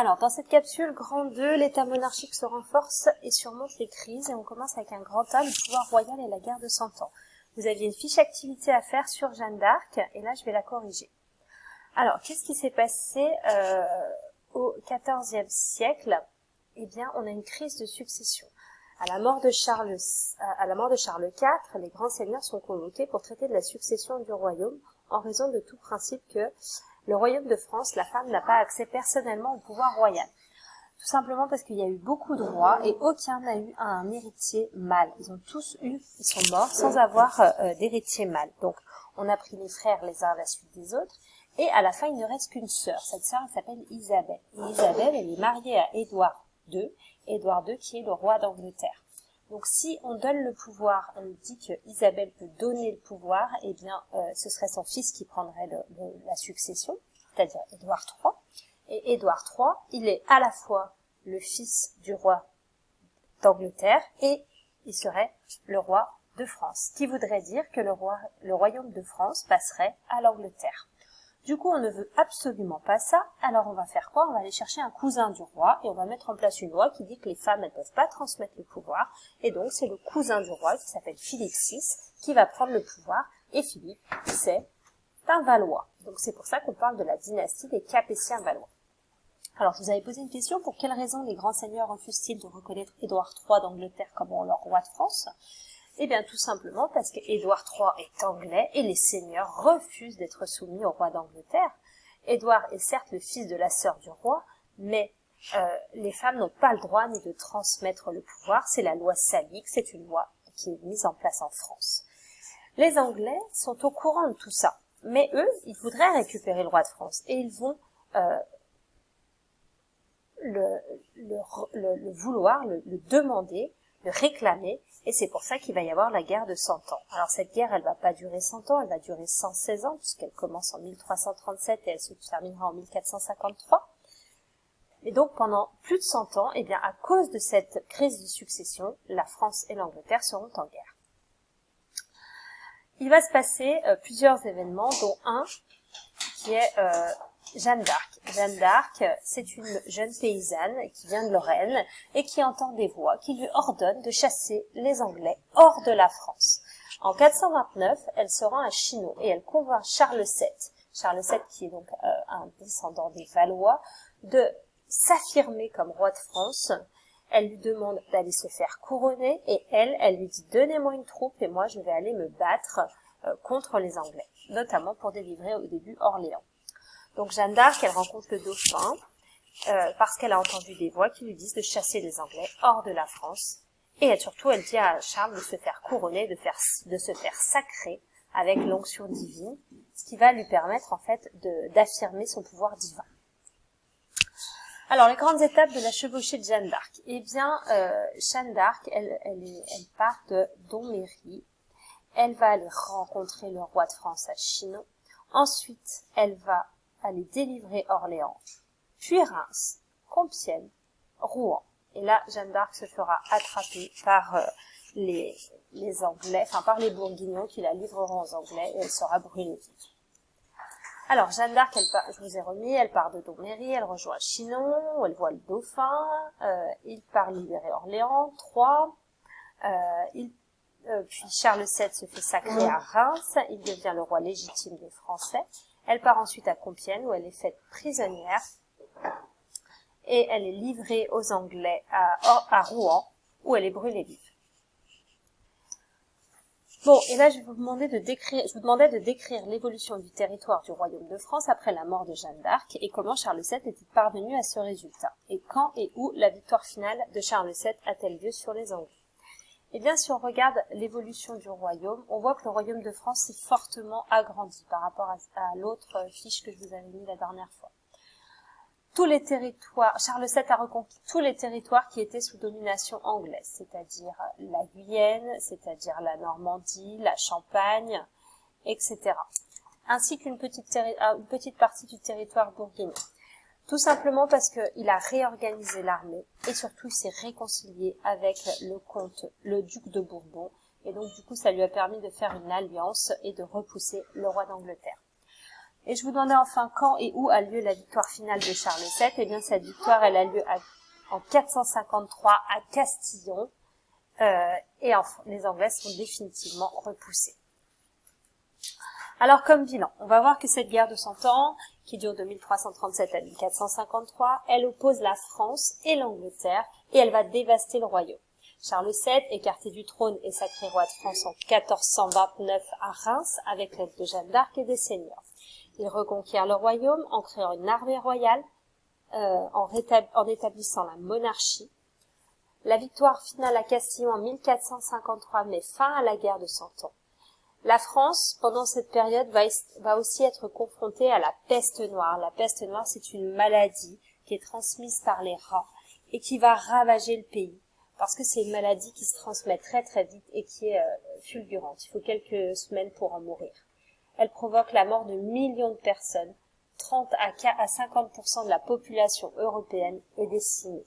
Alors, dans cette capsule, grand 2, l'état monarchique se renforce et surmonte les crises, et on commence avec un grand A, le pouvoir royal et la guerre de 100 ans. Vous aviez une fiche activité à faire sur Jeanne d'Arc, et là je vais la corriger. Alors, qu'est-ce qui s'est passé au XIVe siècle? Eh bien, on a une crise de succession. À la mort de Charles IV, les grands seigneurs sont convoqués pour traiter de la succession du royaume, en raison de tout principe que le royaume de France, la femme n'a pas accès personnellement au pouvoir royal. Tout simplement parce qu'il y a eu beaucoup de rois et aucun n'a eu un héritier mâle. Ils sont morts sans avoir d'héritier mâle. Donc, on a pris les frères les uns à la suite des autres. Et à la fin, il ne reste qu'une sœur. Cette sœur, elle s'appelle Isabelle. Et Isabelle, elle est mariée à Édouard II. Édouard II qui est le roi d'Angleterre. Donc si on donne le pouvoir, on dit que Isabelle peut donner le pouvoir, eh bien ce serait son fils qui prendrait la succession, c'est-à-dire Édouard III. Et Édouard III, il est à la fois le fils du roi d'Angleterre et il serait le roi de France, ce qui voudrait dire que le royaume de France passerait à l'Angleterre. Du coup, on ne veut absolument pas ça, alors on va faire quoi? On va aller chercher un cousin du roi et on va mettre en place une loi qui dit que les femmes, elles peuvent pas transmettre le pouvoir, et donc c'est le cousin du roi qui s'appelle Philippe VI qui va prendre le pouvoir, et Philippe, c'est un Valois. Donc c'est pour ça qu'on parle de la dynastie des Capétiens-Valois. Alors, je vous avais posé une question, pour quelles raisons les grands seigneurs refusent-ils de reconnaître Édouard III d'Angleterre comme leur roi de France? Eh bien, tout simplement parce que Édouard III est anglais et les seigneurs refusent d'être soumis au roi d'Angleterre. Édouard est certes le fils de la sœur du roi, mais les femmes n'ont pas le droit ni de transmettre le pouvoir. C'est la loi salique, c'est une loi qui est mise en place en France. Les Anglais sont au courant de tout ça, mais eux, ils voudraient récupérer le roi de France et ils vont le vouloir, le demander, le réclamer, et c'est pour ça qu'il va y avoir la guerre de 100 ans. Alors cette guerre, elle va pas durer 100 ans, elle va durer 116 ans, puisqu'elle commence en 1337 et elle se terminera en 1453. Et donc pendant plus de 100 ans, eh bien à cause de cette crise de succession, la France et l'Angleterre seront en guerre. Il va se passer plusieurs événements, dont un qui est Jeanne d'Arc. Jeanne d'Arc, c'est une jeune paysanne qui vient de Lorraine et qui entend des voix qui lui ordonnent de chasser les Anglais hors de la France. En 429, elle se rend à Chinon et elle convainc Charles VII. Charles VII, qui est donc un descendant des Valois, de s'affirmer comme roi de France. Elle lui demande d'aller se faire couronner et elle lui dit « Donnez-moi une troupe et moi je vais aller me battre contre les Anglais », notamment pour délivrer au début Orléans. Donc Jeanne d'Arc, elle rencontre le dauphin parce qu'elle a entendu des voix qui lui disent de chasser les Anglais hors de la France. Et surtout, elle dit à Charles de se faire couronner, de se faire sacrer avec l'onction divine, ce qui va lui permettre en fait d'affirmer son pouvoir divin. Alors, les grandes étapes de la chevauchée de Jeanne d'Arc. Eh bien, Jeanne d'Arc, elle part de Doméry. Elle va aller rencontrer le roi de France à Chinon. Ensuite, elle va aller délivrer Orléans, puis Reims, Compiègne, Rouen. Et là, Jeanne d'Arc se fera attraper par les Anglais, enfin par les Bourguignons qui la livreront aux Anglais et elle sera brûlée vive. Alors, Jeanne d'Arc, je vous ai remis, elle part de Doméry, elle rejoint Chinon, où elle voit le dauphin, il part libérer Orléans, Troyes, puis Charles VII se fait sacrer à Reims, il devient le roi légitime des Français. Elle part ensuite à Compiègne, où elle est faite prisonnière, et elle est livrée aux Anglais à Rouen, où elle est brûlée vive. Bon, et là je vous demandais de décrire l'évolution du territoire du royaume de France après la mort de Jeanne d'Arc, et comment Charles VII était parvenu à ce résultat, et quand et où la victoire finale de Charles VII a-t-elle lieu sur les Anglais. Eh bien, si on regarde l'évolution du royaume, on voit que le royaume de France s'est fortement agrandi par rapport à l'autre fiche que je vous avais mis la dernière fois. Charles VII a reconquis tous les territoires qui étaient sous domination anglaise, c'est-à-dire la Guyenne, c'est-à-dire la Normandie, la Champagne, etc. Ainsi qu'une petite partie du territoire bourguignon. Tout simplement parce qu'il a réorganisé l'armée et surtout il s'est réconcilié avec le duc de Bourbon. Et donc du coup ça lui a permis de faire une alliance et de repousser le roi d'Angleterre. Et je vous demandais enfin quand et où a lieu la victoire finale de Charles VII. Eh bien, cette victoire, elle a lieu en 453 à Castillon. Et enfin, les Anglais sont définitivement repoussés. Alors, comme bilan, on va voir que cette guerre de 100 ans, qui dure de 1337 à 1453, elle oppose la France et l'Angleterre, et elle va dévaster le royaume. Charles VII, écarté du trône, est sacré roi de France en 1429 à Reims, avec l'aide de Jeanne d'Arc et des seigneurs. Il reconquiert le royaume en créant une armée royale, en établissant la monarchie. La victoire finale à Castillon en 1453 met fin à la guerre de 100 ans. La France, pendant cette période, va aussi être confrontée à la peste noire. La peste noire, c'est une maladie qui est transmise par les rats et qui va ravager le pays. Parce que c'est une maladie qui se transmet très très vite et qui est fulgurante. Il faut quelques semaines pour en mourir. Elle provoque la mort de millions de personnes. 30 à 50% de la population européenne est décimée.